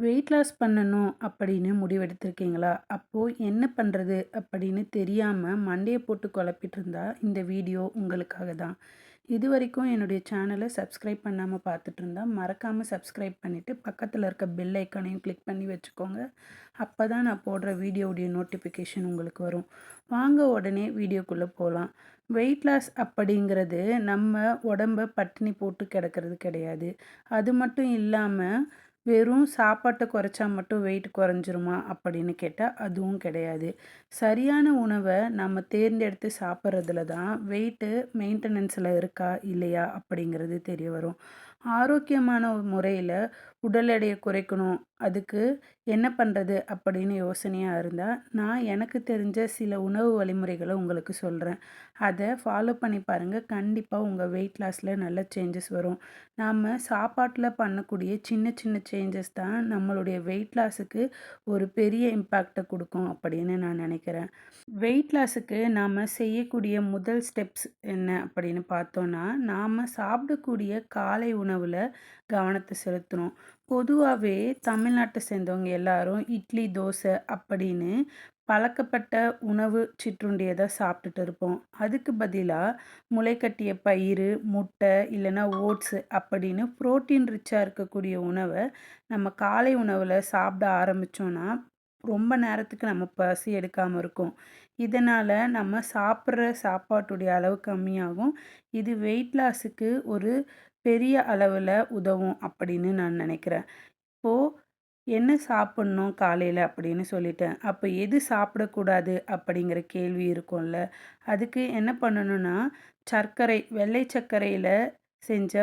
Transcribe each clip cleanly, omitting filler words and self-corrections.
Weight loss பண்ணணும் அப்படின்னு முடிவெடுத்திருக்கீங்களா? அப்போ என்ன பண்றது அப்படின்னு தெரியாம மண்டைய போட்டு குழப்பிட்டு இருந்தா, இந்த வீடியோ உங்களுக்காக தான். இதுவரைக்கும் என்னுடைய சேனல சப்ஸ்கிரைப் பண்ணாம பார்த்துட்டு இருந்தா, மறக்காம சப்ஸ்கிரைப் பண்ணிட்டு பக்கத்துல இருக்க பெல் ஐகானையும் கிளிக் பண்ணி வச்சுக்கோங்க. அப்பதான் நான் போடுற வீடியோவுடைய நோட்டிஃபிகேஷன் உங்களுக்கு வரும். வாங்க உடனே வீடியோக்குள்ள போலாம். வெயிட் லாஸ் அப்படிங்கிறது நம்ம உடம்ப பட்டினி போட்டு கிடக்கிறது கிடையாது. அது மட்டும் இல்லாம வெறும் சாப்பாட்ட குறைச்சா மட்டும் வெயிட் குறைஞ்சிருமா அப்படின்னு கேட்டா, அதுவும் கிடையாது. சரியான உணவ நம்ம தேர்ந்தெடுத்து சாப்பிட்றதுல தான் வெயிட்டு மெயின்டனன்ஸ்ல இருக்கா, இல்லையா அப்படிங்கிறது தெரிய வரும். ஆரோக்கியமான முறையில உடல் எடையை குறைக்கணும். அதுக்கு என்ன பண்றது அப்படின்னு யோசனையா இருந்தா, நான் எனக்கு தெரிஞ்ச சில உணவு வழிமுறைகள உங்களுக்கு சொல்றேன். அத ஃபாலோ பண்ணி பாருங்க. கண்டிப்பா உங்க வெயிட் லாஸ்ல நல்ல சேஞ்சஸ் வரும். நாம சாப்பாட்டுல பண்ணக்கூடிய சின்ன சின்ன சேஞ்சஸ் தான் நம்மளுடைய வெயிட் லாஸுக்கு ஒரு பெரிய இம்பேக்ட்ட குடுக்கும் அப்படின்னு நான் நினைக்கிறேன். வெயிட் லாஸுக்கு நாம செய்யக்கூடிய முதல் ஸ்டெப்ஸ் என்ன அப்படின்னு பார்த்தோம்னா, நாம சாப்பிடக்கூடிய காலை உணவுல கவனத்த செலுத்தணும். பொதுவாவே தமிழ்நாட்ட சேர்ந்தவங்க எல்லாரும் இட்லி, தோசை அப்படின்னு பழக்கப்பட்ட உணவு சிற்றுண்டிய தான் சாப்பிட்டுட்டு இருப்போம். அதுக்கு பதிலா முளைக்கட்டிய பயிறு, முட்டை இல்லைன்னா ஓட்ஸு அப்படின்னு புரோட்டீன் ரிச்சா இருக்கக்கூடிய உணவ நம்ம காலை உணவுல சாப்பிட ஆரம்பிச்சோம்னா, ரொம்ப நேரத்துக்கு நம்ம பசி எடுக்காம இருக்கும். இதனால நம்ம சாப்பிடுற சாப்பாட்டுடைய அளவு கம்மியாகும். இது வெயிட் லாஸுக்கு ஒரு பெரிய அளவுல உதவும் அப்படின்னு நான் நினைக்கிறேன். இப்போ என்ன சாப்பிடணும் காலையில அப்படின்னு சொல்லிட்டேன். அப்ப எது சாப்பிடக்கூடாது அப்படிங்கிற கேள்வி இருக்கும்ல. அதுக்கு என்ன பண்ணணும்னா, சர்க்கரை, வெள்ளை சர்க்கரையில செஞ்ச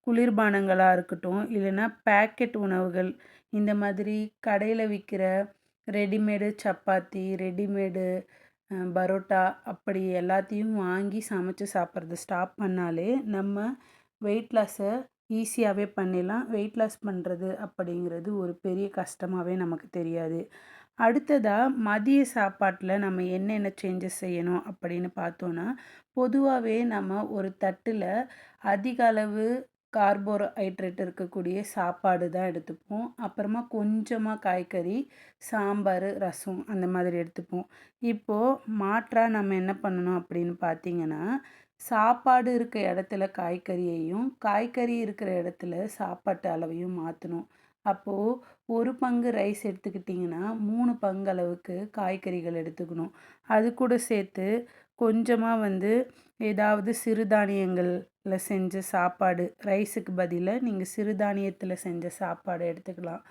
குளிர்பானங்களா இருக்கட்டும், இல்லைன்னா பேக்கெட் உணவுகள், இந்த மாதிரி கடையில விக்கிற ரெடிமேடு சப்பாத்தி, ரெடிமேடு பரோட்டா அப்படி எல்லாத்தையும் வாங்கி சமைச்சு சாப்பிட்றத ஸ்டாப் பண்ணாலே, நம்ம வெயிட் லாஸை ஈஸியாகவே பண்ணிடலாம். வெயிட் லாஸ் பண்ணுறது அப்படிங்கிறது ஒரு பெரிய கஷ்டமாகவே நமக்கு தெரியாது. அடுத்ததா மதிய சாப்பாட்டில் நம்ம என்னென்ன சேஞ்சஸ் செய்யணும் அப்படின்னு பார்த்தோன்னா, பொதுவாகவே நம்ம ஒரு தட்டில் அதிக அளவு கார்போஹைட்ரேட் இருக்கக்கூடிய சாப்பாடு தான் எடுத்துப்போம். அப்புறமா கொஞ்சமாக காய்கறி, சாம்பார், ரசம் அந்த மாதிரி எடுத்துப்போம். இப்போ மாற்றா நம்ம என்ன பண்ணணும் அப்படின்னு பார்த்தீங்கன்னா, சாப்பாடு இருக்க இடத்துல காய்கறியையும், காய்கறி இருக்கிற இடத்துல சாப்பாட்டு அளவையும் மாத்தணும். அப்போ 1 பங்கு ரைஸ் எடுத்துக்கிட்டிங்கன்னா, 3 பங்கு அளவுக்கு காய்கறிகள் எடுத்துக்கணும். அது கூட சேர்த்து கொஞ்சமா ஏதாவது சிறுதானியங்கள்ல செஞ்ச சாப்பாடு, ரைஸுக்கு பதிலா நீங்க சிறுதானியத்தில செஞ்ச சாப்பாடு எடுத்துக்கலாம்.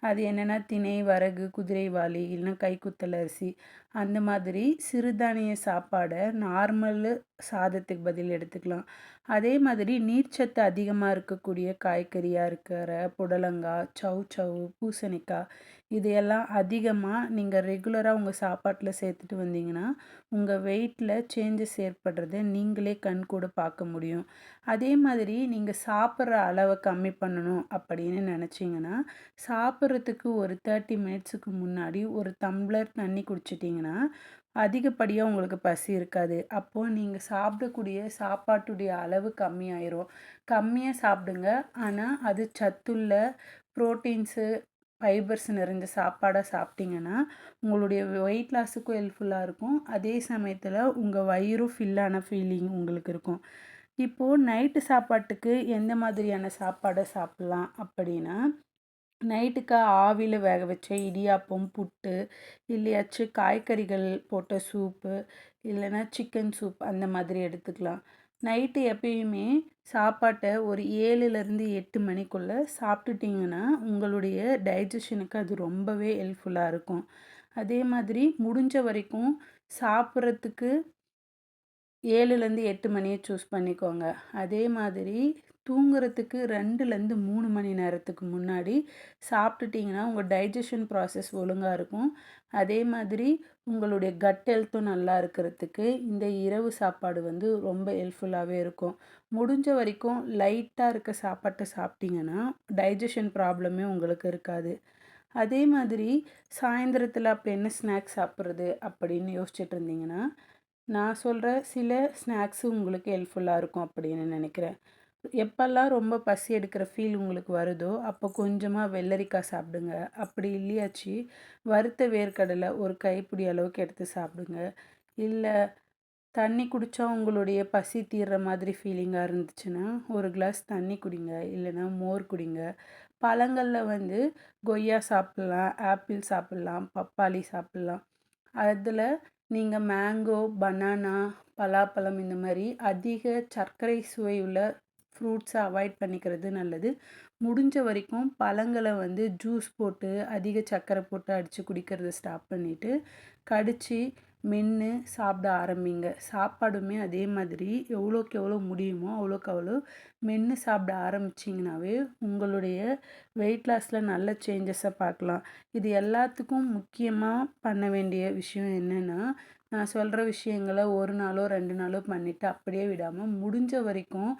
அது என்னன்னா திணை, வரகு, குதிரைவாலி இல்லைன்னா கைக்குத்தல் அரிசி அந்த மாதிரி சிறுதானிய சாப்பாடை நார்மல் சாதத்துக்கு பதில் எடுத்துக்கலாம். அதே மாதிரி நீர்ச்சத்து அதிகமாக இருக்கக்கூடிய காய்கறியாக இருக்கிற புடலங்காய், சௌசௌ, பூசணிக்காய் இதையெல்லாம் அதிகமாக நீங்கள் ரெகுலராக உங்கள் சாப்பாட்டில் சேர்த்துட்டு வந்தீங்கன்னா, உங்கள் வெயிட்டில் சேஞ்சஸ் ஏற்படுறத நீங்களே கண்கூட பார்க்க முடியும். அதே மாதிரி நீங்கள் சாப்பிட்ற அளவை கம்மி பண்ணணும் அப்படின்னு நினச்சிங்கன்னா, சாப்பிட்றதுக்கு ஒரு 30 மினிட்ஸுக்கு முன்னாடி ஒரு டம்ளர் தண்ணி குடிச்சிட்டிங்கன்னா, அதிகப்படியா உங்களுக்கு பசி இருக்காது. அப்போ நீங்க சாப்பிடக்கூடிய சாப்பாட்டுடைய அளவு கம்மியாயிரும். கம்மியா சாப்பிடுங்க. ஆனா, அது சத்துள்ள புரோட்டீன்ஸு, ஃபைபர்ஸ் நிறைஞ்ச சாப்பாடா சாப்பிட்டீங்கன்னா, உங்களுடைய வெயிட் லாஸுக்கும் ஹெல்ப்ஃபுல்லா இருக்கும். அதே சமயத்தில உங்க வயிறும் ஃபில்லான ஃபீலிங் உங்களுக்கு இருக்கும். இப்போ நைட்டு சாப்பாட்டுக்கு எந்த மாதிரியான சாப்பாட சாப்பிடலாம் அப்படின்னா, நைட்டுக்கு ஆவியில வேக வச்ச இடியாப்பம், புட்டு, இல்லையாச்சும் காய்கறிகள் போட்ட சூப்பு, இல்லைன்னா சிக்கன் சூப் அந்த மாதிரி எடுத்துக்கலாம். நைட்டு எப்பயுமே சாப்பாட்ட ஒரு 7லேருந்து 8 மணிக்குள்ள சாப்பிட்டுட்டீங்கன்னா, உங்களுடைய டைஜஷனுக்கு அது ரொம்பவே ஹெல்ப்ஃபுல்லா இருக்கும். அதே மாதிரி முடிஞ்ச வரைக்கும் சாப்பிட்றதுக்கு 7லேருந்து 8 மணிய சூஸ் பண்ணிக்கோங்க. அதே மாதிரி தூங்குறதுக்கு 2லேருந்து 3 மணி நேரத்துக்கு முன்னாடி சாப்பிட்டுட்டீங்கன்னா, உங்க டைஜஷன் ப்ராசஸ் ஒழுங்கா இருக்கும். அதே மாதிரி உங்களுடைய கட் ஹெல்த்தும் நல்லா இருக்கிறதுக்கு இந்த இரவு சாப்பாடு ரொம்ப ஹெல்ப்ஃபுல்லாவே இருக்கும். முடிஞ்ச வரைக்கும் லைட்டா இருக்க சாப்பாட்ட சாப்பிட்டீங்கன்னா, டைஜஷன் ப்ராப்ளமே உங்களுக்கு இருக்காது. அதே மாதிரி சாயந்திரத்தில அப்ப என்ன ஸ்நாக்ஸ் சாப்பிட்றது அப்படின்னு யோசிச்சுட்டு இருந்தீங்கன்னா, நான் சொல்ற சில ஸ்நாக்ஸு உங்களுக்கு ஹெல்ப்ஃபுல்லா இருக்கும் அப்படின்னு நினைக்கிறேன். எப்பல்லாம் ரொம்ப பசி எடுக்கிற ஃபீல் உங்களுக்கு வருதோ, அப்போ கொஞ்சமா வெள்ளரிக்காய் சாப்பிடுங்க. அப்படி இல்லையாச்சு, வறுத்த வேர்க்கடலை ஒரு கைப்பிடி அளவுக்கு எடுத்து சாப்பிடுங்க. இல்ல தண்ணி குடிச்சா உங்களுடைய பசி தீர்ற மாதிரி ஃபீலிங்கா இருந்துச்சுன்னா, ஒரு கிளாஸ் தண்ணி குடிங்க. இல்லைன்னா மோர் குடிங்க. பழங்கள்ல வந்து கொய்யா சாப்பிடலாம், ஆப்பிள் சாப்பிடலாம், பப்பாளி சாப்பிடலாம். அதில நீங்க மேங்கோ, பனானா, பலாப்பழம் இந்த மாரி அதிக சர்க்கரை சுவை உள்ள ஃப்ரூட்ஸ அவாய்ட் பண்ணிக்கிறது நல்லது. முடிஞ்ச வரைக்கும் பழங்கள வந்து ஜூஸ் போட்டு, அதிக சர்க்கரை போட்டு அடிச்சு குடிக்கிறத ஸ்டாப் பண்ணிட்டு, கடிச்சு, மென்னு சாப்பிட ஆரம்பிங்க. சாப்பாடுமே அதே மாதிரி எவ்வளோக்கு எவ்வளோ முடியுமோ, அவ்வளோக்கு அவ்வளோ மென்னு சாப்பிட ஆரம்பிச்சிங்கனாவே, உங்களுடைய வெயிட் லாஸ்ல நல்ல சேஞ்சஸ பார்க்கலாம். இது எல்லாத்துக்கும் முக்கியமா பண்ண வேண்டிய விஷயம் என்னன்னா, நான் சொல்ற விஷயங்கள 1 நாளோ, 2 நாளோ பண்ணிட்டு அப்படியே விடாம, முடிஞ்ச வரைக்கும்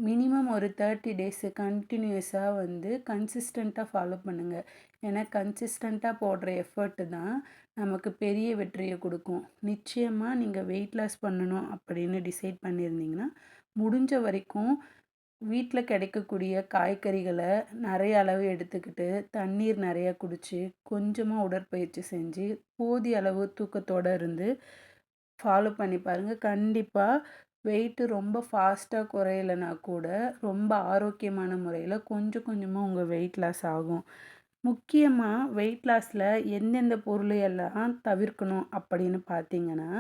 மினிமம் ஒரு 30 டேஸு கன்டினியூஸா வந்து கன்சிஸ்டன்ட்டா ஃபாலோ பண்ணுங்க. ஏன்னா கன்சிஸ்டன்ட்டா போடுற எஃபர்ட்டு தான் நமக்கு பெரிய வெற்றிய குடுக்கும். நிச்சயமா நீங்க வெயிட் லாஸ் பண்ணணும் அப்படின்னு டிசைட் பண்ணியிருந்தீங்கன்னா, முடிஞ்ச வரைக்கும் வீட்ல கிடைக்கக்கூடிய காய்கறிகள நெறைய அளவு எடுத்துக்கிட்டு, தண்ணீர் நெறையா குடிச்சு, கொஞ்சமா உடற்பயிற்சி செஞ்சு, போதிய அளவு தூக்கத்தோட இருந்து ஃபாலோ பண்ணி பாருங்க. கண்டிப்பா வெயிட் ரொம்ப ஃபாஸ்ட்டா குறையலனா கூட, ரொம்ப ஆரோக்கியமான முறையில கொஞ்சம் கொஞ்சமா உங்க வெயிட் லாஸ் ஆகும். முக்கியமா வெயிட் லாஸ்ல எந்தெந்த பொருளை எல்லாம் தவிர்க்கணும் அப்படின்னு பார்த்தீங்கன்னா,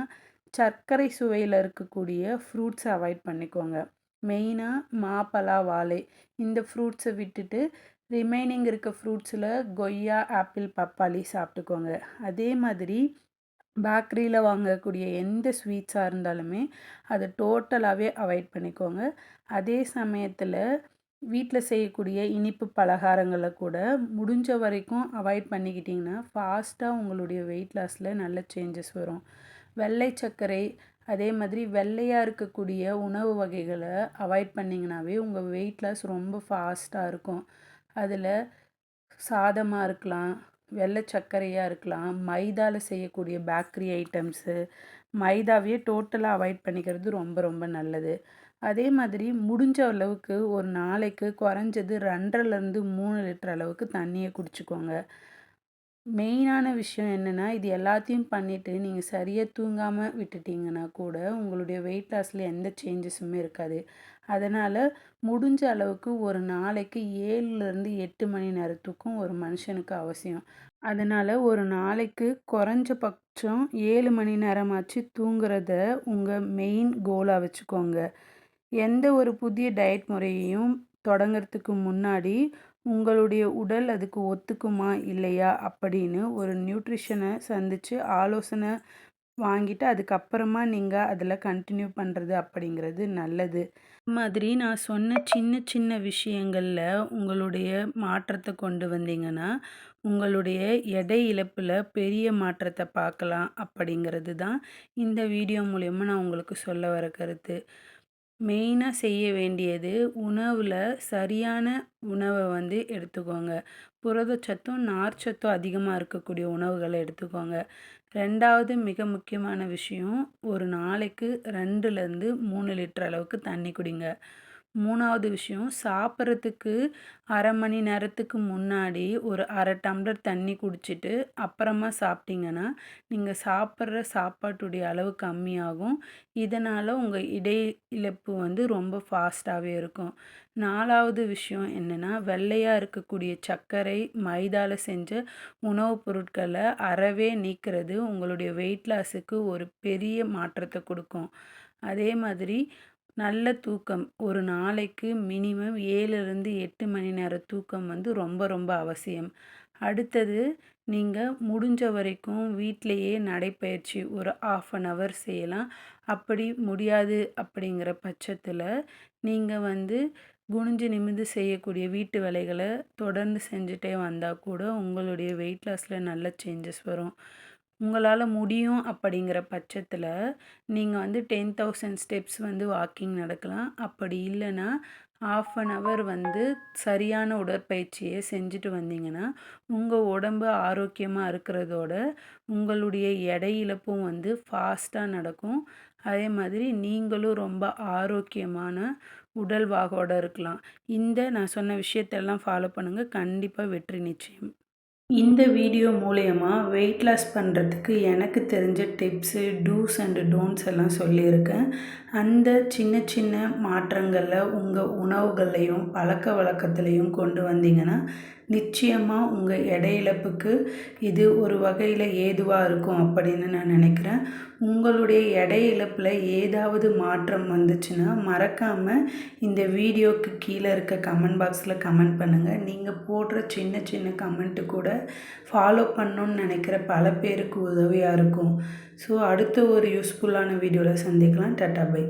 சர்க்கரை சுவையில இருக்கக்கூடிய ஃப்ரூட்ஸ அவாய்ட் பண்ணிக்கோங்க. மெயினா மாப்பழா, வாழை இந்த ஃப்ரூட்ஸ விட்டுட்டு ரிமைனிங் இருக்க ஃப்ரூட்ஸில கொய்யா, ஆப்பிள், பப்பாளி சாப்பிட்டுக்கோங்க. அதே மாதிரி பேக்கரியில வாங்கக்கூடிய எந்த ஸ்வீட்ஸா இருந்தாலுமே, அத டோட்டலாவே அவாய்ட் பண்ணிக்கோங்க. அதே சமயத்தில வீட்ல செய்யக்கூடிய இனிப்பு பலகாரங்கள கூட முடிஞ்ச வரைக்கும் அவாய்ட் பண்ணிக்கிட்டீங்கன்னா, ஃபாஸ்ட்டா உங்களுடைய வெயிட் லாஸ்ல நல்ல சேஞ்சஸ் வரும். வெள்ளை சர்க்கரை, அதே மாதிரி வெள்ளையா இருக்கக்கூடிய உணவு வகைகள அவாய்ட் பண்ணிங்கனாவே, உங்க வெயிட் லாஸ் ரொம்ப ஃபாஸ்ட்டா இருக்கும். அதில சாதமா இருக்கலாம், வெள்ள சர்க்கரையா இருக்கலாம், மைதால செய்யக்கூடிய பேக்கரி ஐட்டம்ஸு, மைதாவையே டோட்டலா அவாய்ட் பண்ணிக்கிறது ரொம்ப ரொம்ப நல்லது. அதே மாதிரி முடிஞ்ச அளவுக்கு ஒரு நாளைக்கு குறைஞ்சது 2 1/2லேருந்து 3 லிட்டர் அளவுக்கு தண்ணிய குடிச்சுக்கோங்க. மெயினான விஷயம் என்னன்னா, இது எல்லாத்தையும் பண்ணிட்டு நீங்க சரியா தூங்காம விட்டுட்டீங்கன்னா கூட, உங்களுடைய வெயிட் லாஸ்ல எந்த சேஞ்சஸுமே இருக்காது. அதனால முடிஞ்ச அளவுக்கு ஒரு நாளைக்கு 7லேருந்து 8 மணி நேரம் தூக்கம் ஒரு மனுஷனுக்கு அவசியம். அதனால ஒரு நாளைக்கு குறைஞ்சபட்சம் 7 மணி நேரமாச்சு தூங்குறத உங்க மெயின் கோலா வச்சுக்கோங்க. எந்த ஒரு புதிய டயட் முறையையும் தொடங்கறதுக்கு முன்னாடி, உங்களுடைய உடல் அதுக்கு ஒத்துக்குமா? இல்லையா? அப்படின்னு ஒரு நியூட்ரிஷன சந்திச்சு ஆலோசனை வாங்கிட்டு, அதுக்கப்புறமா நீங்க அதில கன்டின்யூ பண்றது அப்படிங்கிறது நல்லது. மாதிரி நான் சொன்ன சின்ன சின்ன விஷயங்கள்ல உங்களுடைய மாற்றத்த கொண்டு வந்தீங்கன்னா, உங்களுடைய எடை இழப்புல பெரிய மாற்றத்த பார்க்கலாம் அப்படிங்கிறது தான் இந்த வீடியோ மூலியமா நான் உங்களுக்கு சொல்ல வர கருத்து. மெயினா செய்ய வேண்டியது உணவுல சரியான உணவ வந்து எடுத்துக்கோங்க. புரதச்சத்தும், நார்ச்சத்தும் அதிகமா இருக்கக்கூடிய உணவுகள எடுத்துக்கோங்க. 2வது மிக முக்கியமான விஷயம், ஒரு நாளைக்கு 2லேருந்து 3 லிட்டர் அளவுக்கு தண்ணி குடிங்க. 3வது விஷயம், சாப்பிட்றதுக்கு 1/2 மணி நேரத்துக்கு முன்னாடி ஒரு 1/2 டம்ளர் தண்ணி குடிச்சிட்டு, அப்புறமா சாப்பிட்டீங்கன்னா, நீங்க சாப்பிட்ற சாப்பாட்டுடைய அளவு கம்மியாகும். இதனால உங்க இடை இழப்பு வந்து ரொம்ப ஃபாஸ்ட்டாவே இருக்கும். 4வது விஷயம் என்னன்னா, வெள்ளையா இருக்கக்கூடிய சர்க்கரை, மைதால செஞ்ச உணவுப் பொருட்கள அறவே நீக்கிறது உங்களுடைய வெயிட் லாஸுக்கு ஒரு பெரிய மாற்றத்த குடுக்கும். அதே மாதிரி நல்ல தூக்கம். ஒரு நாளைக்கு மினிமம் 7லிருந்து 8 மணி நேர தூக்கம் வந்து ரொம்ப ரொம்ப அவசியம். அடுத்தது, நீங்க முடிஞ்ச வரைக்கும் வீட்லயே நடைப்பயிற்சி ஒரு 1/2 அன் ஹவர் செய்யலாம். அப்படி முடியாது அப்படிங்கிற பட்சத்தில, நீங்க வந்து குனிஞ்சு நிமிர்ந்து செய்யக்கூடிய வீட்டு வேலைகள தொடர்ந்து செஞ்சுட்டே வந்தா கூட, உங்களுடைய வெயிட் லாஸ்ல நல்ல சேஞ்சஸ் வரும். உங்களால முடியும் அப்படிங்கிற பட்சத்தில, நீங்க வந்து 10,000 ஸ்டெப்ஸ் வந்து வாக்கிங் நடக்கலாம். அப்படி இல்லன்னா, 1/2 அன் ஹவர் வந்து சரியான உடற்பயிற்சியை செஞ்சுட்டு வந்தீங்கன்னா, உங்கள் உடம்பு ஆரோக்கியமாக இருக்கிறதோட, உங்களுடைய எடை இழப்பும் வந்து ஃபாஸ்ட்டாக நடக்கும். அதே மாதிரி நீங்களும் ரொம்ப ஆரோக்கியமான உடல்வாகோட இருக்கலாம். நான் சொன்ன விஷயத்தெல்லாம் ஃபாலோ பண்ணுங்க. கண்டிப்பா வெற்றி நிச்சயம். இந்த வீடியோ மூலயமா வெயிட் லாஸ் பண்ணுறதுக்கு எனக்கு தெரிஞ்ச டிப்ஸு, டூஸ் அண்ட் டோன்ட்ஸ் எல்லாம் சொல்லியிருக்கேன். அந்த சின்ன சின்ன மாற்றங்களில் உங்கள் உணவுகள்லையும் பழக்கவழக்கத்துலையும் கொண்டு வந்தீங்கன்னா, நிச்சயமாக உங்கள் எடை இழப்புக்கு இது ஒரு வகையில் ஏதுவாக இருக்கும் அப்படின்னு நான் நினைக்கிறேன். உங்களுடைய எடை இழப்பில் ஏதாவது மாற்றம் வந்துச்சுன்னா, மறக்காமல் இந்த வீடியோவுக்கு கீழே இருக்க கமெண்ட் பாக்ஸில் கமெண்ட் பண்ணுங்கள். நீங்கள் போடுற சின்ன சின்ன கமெண்ட்டு கூட ஃபாலோ பண்ணணுன்னு நினைக்கிற பல பேருக்கு உதவியாக இருக்கும். ஸோ அடுத்த ஒரு யூஸ்ஃபுல்லான வீடியோவில் சந்திக்கலாம். Tata by.